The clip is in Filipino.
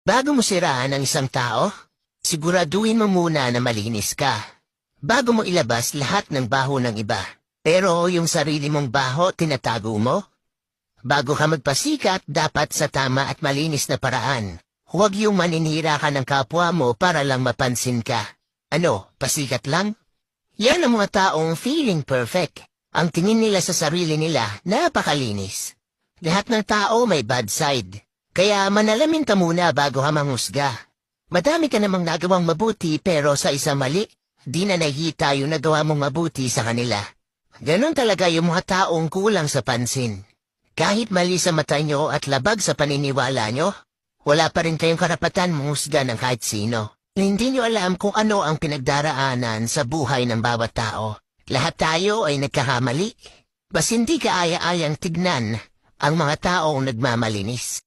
Bago mo siraan ang isang tao, siguraduhin mo muna na malinis ka. Bago mo ilabas lahat ng baho ng iba. Pero yung sarili mong baho, tinatago mo? Bago ka magpasikat, dapat sa tama at malinis na paraan. Huwag yung maninira ka ng kapwa mo para lang mapansin ka. Ano, pasikat lang? Yan ang mga taong feeling perfect. Ang tingin nila sa sarili nila, napakalinis. Lahat ng tao may bad side. Kaya manalamin ka muna bago ka manghusga. Madami ka namang nagawang mabuti pero sa isang mali, di na nakikita yung nagawa mong mabuti sa kanila. Ganon talaga yung mga taong kulang sa pansin. Kahit mali sa mata nyo at labag sa paniniwala nyo, wala pa rin kayong karapatan manghusga ng kahit sino. Hindi nyo alam kung ano ang pinagdaraanan sa buhay ng bawat tao. Lahat tayo ay nagkakamali. Bas hindi ka aya-ayang tignan ang mga taong nagmamalinis.